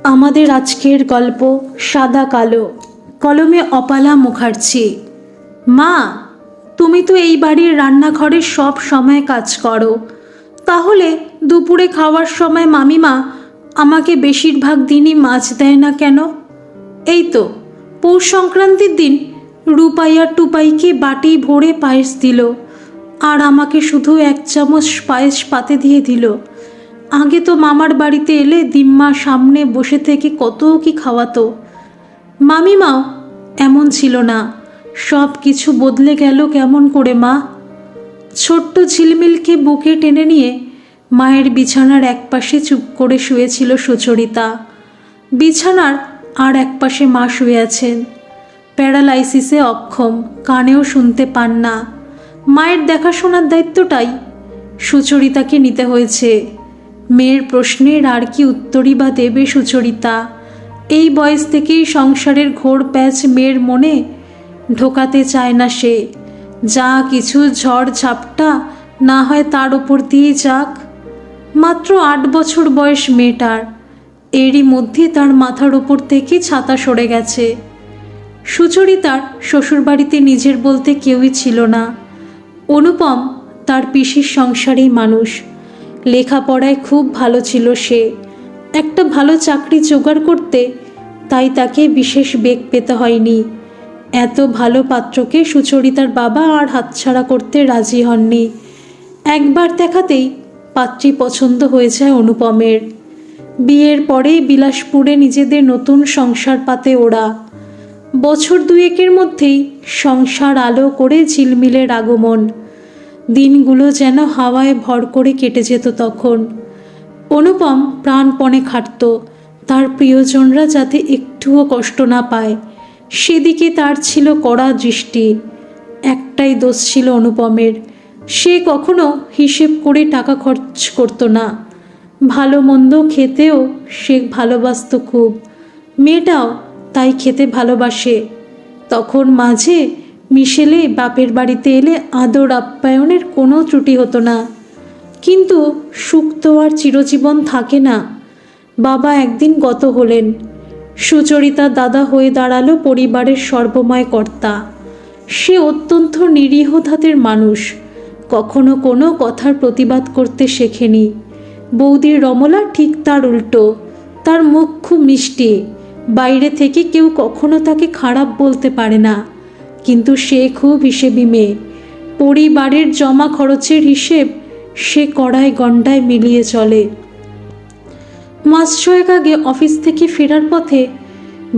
আমাদের আজকের গল্প সাদা কালো, কলমে অপালা মুখার্জি। মা, তুমি তো এই বাড়ির রান্নাঘরে সব সময় কাজ করো, তাহলে দুপুরে খাওয়ার সময় মামিমা আমাকে বেশিরভাগ দিনই মাছ দেয় না কেন? এই তো পৌষ সংক্রান্তির দিন রূপাই আর টুপাইকে বাটি ভরে পায়েস দিল, আর আমাকে শুধু 1 চামচ পায়েস পাতে দিয়ে দিল। আগে তো মামার বাড়িতে এলে দিম্মা সামনে বসে থেকে কত কি খাওয়াতো। মামিমাও এমন ছিল না। সব কিছু বদলে গেল কেমন করে মা? ছোট্ট ঝিলমিলকে বুকে টেনে নিয়ে মায়ের বিছানার একপাশে চুপ করে শুয়েছিল সুচরিতা। বিছানার আর একপাশে মা শুয়ে আছেন, প্যারালাইসিসে অক্ষম, কানেও শুনতে পান না। মায়ের দেখাশোনার দায়িত্বটাই সুচরিতাকে নিতে হয়েছে। মেয়ের প্রশ্নের আর কি উত্তরই বা দেবে সুচরিতা? এই বয়স থেকেই সংসারের ঘোর প্যাচ মেয়ের মনে ঢোকাতে চায় না সে। যা কিছু ঝড় ঝাপটা না হয় তার ওপর দিয়েই যাক। মাত্র 8 বছর বয়স মেয়েটার, এরই মধ্যে তার মাথার ওপর থেকে ছাতা সরে গেছে। সুচরিতার শ্বশুরবাড়িতে নিজের বলতে কেউই ছিল না। অনুপম তার পিসির সংসারেই মানুষ। লেখাপড়ায় খুব ভালো ছিল সে, একটা ভালো চাকরি জোগাড় করতে তাই তাকে বিশেষ বেগ পেতে হয়নি। এত ভালো পাত্রকে সুচরিতার বাবা আর হাতছাড়া করতে রাজি হননি। একবার দেখাতেই পাত্রী পছন্দ হয়ে যায় অনুপমের। বিয়ের পরেই বিলাসপুরে নিজেদের নতুন সংসার পাতে ওরা। বছর 2-1-এর মধ্যেই সংসার আলো করে ঝিলমিলের আগমন। দিনগুলো যেন হাওয়ায় ভর করে কেটে যেত তখন। অনুপম প্রাণপণে খাটত তার প্রিয়জনরা যাতে একটুও কষ্ট না পায়, সেদিকে তার ছিল কড়া দৃষ্টি। একটাই দোষ ছিল অনুপমের, সে কখনো হিসেব করে টাকা খরচ করত না। ভালো মন্দ খেতেও সে ভালোবাসত খুব, মেয়েটাও তাই খেতে ভালোবাসে। তখন মাঝে মিশেলে বাপের বাড়িতে এলে আদর আপ্যায়নের কোনো ত্রুটি হতো না। কিন্তু সুখ তো আর চিরজীবন থাকে না। বাবা একদিন গত হলেন। সুচরিতা দাদা হয়ে দাঁড়ালো পরিবারের সর্বময় কর্তা। সে অত্যন্ত নিরীহ ধাতের মানুষ, কখনো কোনো কথার প্রতিবাদ করতে শেখেনি। বৌদির রমলা ঠিক তার উল্টো, তার মুখ খুব মিষ্টি, বাইরে থেকে কেউ কখনো তাকে খারাপ বলতে পারে না। কিন্তু সে খুব হিসেবি মেয়ে। পরিবারের জমা খরচের হিসেব সে কড়ায় গণ্ডায় মিলিয়ে চলে। মাস 6 আগে অফিস থেকে ফেরার পথে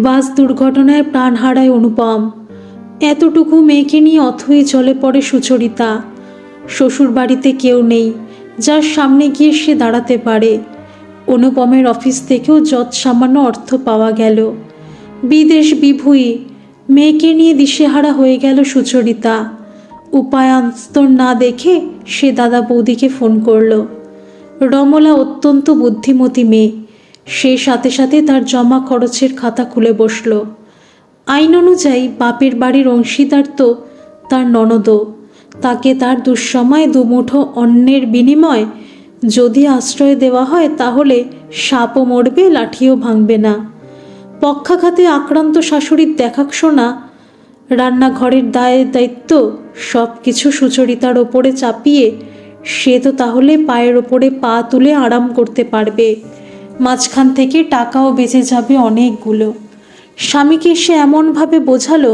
বাস দুর্ঘটনায় প্রাণ হারায় অনুপম। এতটুকু মেয়েকে নিয়ে অথই জলে পড়ে সুচরিতা। শ্বশুর বাড়িতে কেউ নেই যার সামনে গিয়ে সে দাঁড়াতে পারে। অনুপমের অফিস থেকেও যৎ সামান্য অর্থ পাওয়া গেল। বিদেশ বিভূয়ী মেয়েকে নিয়ে দিশেহারা হয়ে গেল সুচরিতা। উপায়ান্তর না দেখে সে দাদা বৌদিকে ফোন করল। রমলা অত্যন্ত বুদ্ধিমতী মেয়ে, সে সাথে সাথে তার জমা খরচের খাতা খুলে বসল। আইন অনুযায়ী বাপের বাড়ির অংশীদার তো তার ননদ, তাকে তার দুঃসময় দুমুঠো অন্নের বিনিময় যদি আশ্রয় দেওয়া হয় তাহলে সাপও মরবে, লাঠিও ভাঙবে না। পক্ষাঘাতে আক্রান্ত শাশুড়ির দেখাশোনা, রান্নাঘরের দায়িত্ব সব কিছু সুচরিতার ওপরে চাপিয়ে সে তো তাহলে পায়ের ওপরে পা তুলে আরাম করতে পারবে। মাঝখান থেকে টাকাও বেঁচে যাবে অনেকগুলো। স্বামীকে সে এমনভাবে বোঝালো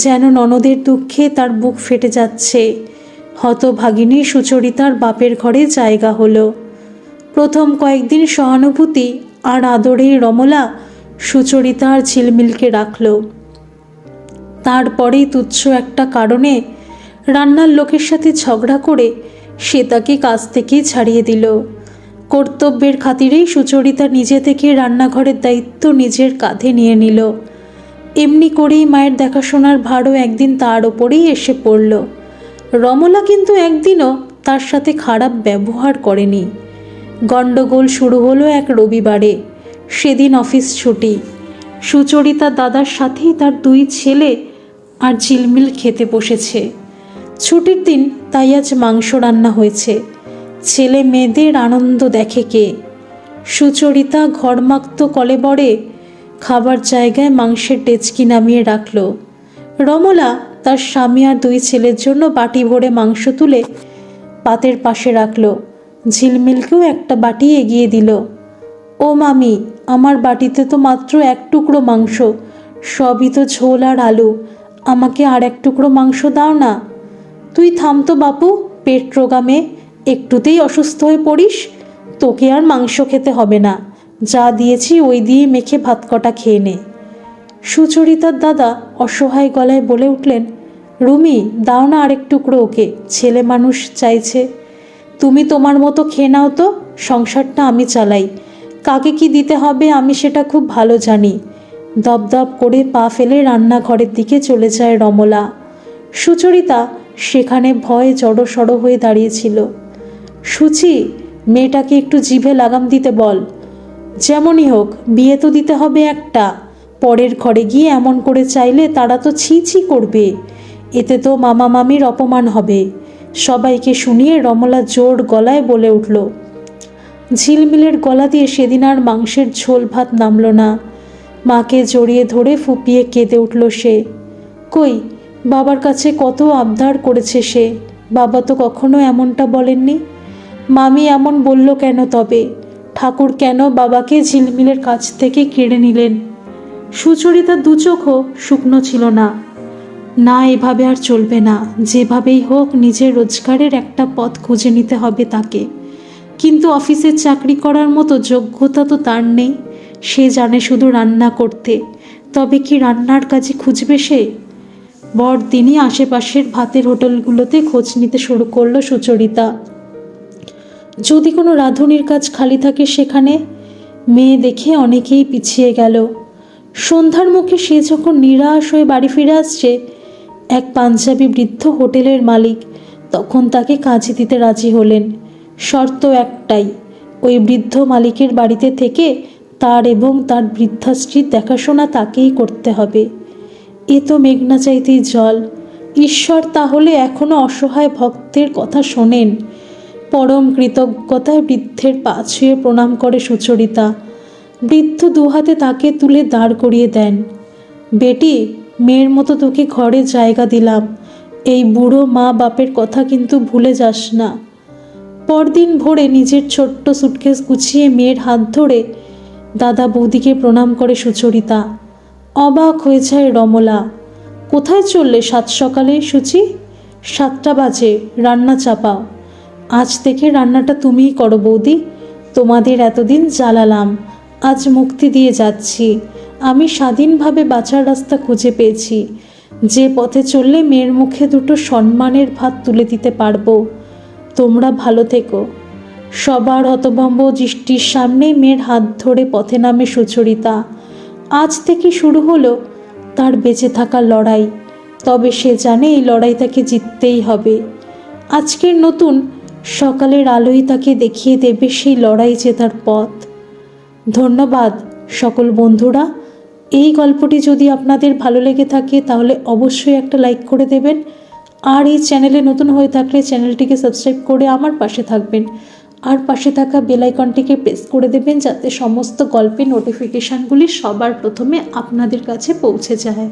যেন ননদের দুঃখে তার বুক ফেটে যাচ্ছে। হতভাগিনী সুচরিতার বাপের ঘরে জায়গা হলো। প্রথম কয়েকদিন সহানুভূতি আর আদরে রমলা সুচরিতা আর ঝিলমিলকে রাখল। তারপরেই তুচ্ছ একটা কারণে রান্নার লোকের সাথে ঝগড়া করে সে তাকে কাজ থেকে ছাড়িয়ে দিল। কর্তব্যের খাতিরেই সুচরিতা নিজে থেকে রান্নাঘরের দায়িত্ব নিজের কাঁধে নিয়ে নিল। এমনি করেই মায়ের দেখাশোনার ভারও একদিন তার ওপরেই এসে পড়ল। রমলা কিন্তু একদিনও তার সাথে খারাপ ব্যবহার করেনি। গণ্ডগোল শুরু হলো এক রবিবারে। সেদিন অফিস ছুটি। সুচরিতা দাদার সাথেই তার 2 ছেলে আর ঝিলমিল খেতে বসেছে। ছুটির দিন তাই আজ মাংস রান্না হয়েছে। ছেলে মেয়েদের আনন্দ দেখে কে? সুচরিতা ঘরমাক্ত কলেবরে খাবার জায়গায় মাংসের ডেচকি নামিয়ে রাখল। রমলা তার স্বামী আর দুই ছেলের জন্য বাটি ভরে মাংস তুলে পাতের পাশে রাখল। ঝিলমিলকেও একটা বাটি এগিয়ে দিল। ও মামি, আমার বাটিতে তো মাত্র এক টুকরো মাংস, সবই তো ঝোল আর আলু, আমাকে আর এক টুকরো মাংস দাও না। তুই থাম তো বাপু, পেট রোগামে, একটুতেই অসুস্থ হয়ে পড়িস। তোকে আর মাংস খেতে হবে না, যা দিয়েছি ওই দিয়ে মেখে ভাত কটা খেয়ে নে। সুচরিতার দাদা অসহায় গলায় বলে উঠলেন, রুমি, দাও না আরেক টুকরো ওকে, ছেলে মানুষ চাইছে। তুমি তোমার মতো খেয়ে নাও তো, সংসারটা আমি চালাই, কাকে কি দিতে হবে আমি সেটা খুব ভালো জানি। দপদপ করে পা ফেলে রান্নাঘরের দিকে চলে যায় রমলা। সুচরিতা সেখানে ভয়ে জড়সড় হয়ে দাঁড়িয়েছিল। সুচি, মেয়েটাকে একটু জিভে লাগাম দিতে বল। যেমনই হোক বিয়ে তো দিতে হবে একটা, পরের ঘরে গিয়ে এমন করে চাইলে তারা তো ছি ছি করবে, এতে তো মামা মামির অপমান হবে। সবাইকে শুনিয়ে রমলা জোর গলায় বলে উঠল। ঝিলমিলের গলা দিয়ে সেদিন আর মাংসের ঝোল ভাত নামল না। মাকে জড়িয়ে ধরে ফুপিয়ে কেঁদে উঠল সে। কই, বাবার কাছে কত আবদার করেছে সে, বাবা তো কখনো এমনটা বলেননি। মামি এমন বলল কেন তবে? ঠাকুর কেন বাবাকে ঝিলমিলের কাছ থেকে কেড়ে নিলেন? সুচরিতার দু চোখও শুকনো ছিল না। না, এভাবে আর চলবে না, যেভাবেই হোক নিজের রোজগারের একটা পথ খুঁজে নিতে হবে তাকে। কিন্তু অফিসে চাকরি করার মতো যোগ্যতা তো তার নেই। সে জানে শুধু রান্না করতে, তবে কি রান্নার কাজে খুঁজবে সে? পরদিনই আশেপাশের ভাতের হোটেলগুলোতে খোঁজ নিতে শুরু করলো সুচরিতা। যদি কোনো রাঁধুনির কাজ খালি থাকে সেখানে। মেয়ে দেখে অনেকেই পিছিয়ে গেল। সন্ধ্যার মুখে সে যখন নিরাশ হয়ে বাড়ি ফিরে আসছে, এক পাঞ্জাবি বৃদ্ধ হোটেলের মালিক তখন তাকে কাজে দিতে রাজি হলেন। শর্ত একটাই, ওই বৃদ্ধ মালিকের বাড়িতে থেকে তার এবং তার বৃদ্ধা স্ত্রীর দেখাশোনা তাকেই করতে হবে। এ তো মেঘনা চাইতেই জল। ঈশ্বর তাহলে এখনো অসহায় ভক্তের কথা শোনেন। পরম কৃতজ্ঞতায় বৃদ্ধের পা ছুঁয়ে প্রণাম করে সুচরিতা। বৃদ্ধ দুহাতে তাকে তুলে দাঁড় করিয়ে দেন। বেটি, মেয়ের মতো তোকে ঘরে জায়গা দিলাম, এই বুড়ো মা বাপের কথা কিন্তু ভুলে যাস না। পরদিন ভোরে নিজের ছোট্ট সুটকেস গুছিয়ে মেয়ের হাত ধরে দাদা বৌদিকে প্রণাম করে সুচরিতা। অবাক হয়ে যায় রমলা। কোথায় চললে সাত সকালে সুচি? 7টা বাজে, রান্না চাপাও। আজ থেকে রান্নাটা তুমিই করো বৌদি, তোমাদের এতদিন জ্বালালাম, আজ মুক্তি দিয়ে যাচ্ছি। আমি স্বাধীনভাবে বাঁচার রাস্তা খুঁজে পেয়েছি, যে পথে চললে মেয়ের মুখে দুটো সম্মানের ভাত তুলে দিতে পারবো। তোমরা ভালো থেকো। সবার হতভম্ব দৃষ্টির সামনে মেয়ের হাত ধরে পথে নামে সুচরিতা। আজ থেকে শুরু হলো তার বেঁচে থাকার লড়াই, তবে সে জানে এই লড়াই তাকে জিততেই হবে। আজকের নতুন সকালের আলোই তাকে দেখিয়ে দেবে সেই লড়াই জেতার পথ। ধন্যবাদ সকল বন্ধুরা। এই গল্পটি যদি আপনাদের ভালো লেগে থাকে তাহলে অবশ্যই একটা লাইক করে দেবেন, আর এই চ্যানেলে নতুন হয়ে থাকলে চ্যানেলটিকে সাবস্ক্রাইব করে আমার পাশে থাকবেন, আর পাশে থাকা বেল আইকনটিকে প্রেস করে দেবেন যাতে সমস্ত গল্পের নোটিফিকেশানগুলি সবার প্রথমে আপনাদের কাছে পৌঁছে যায়।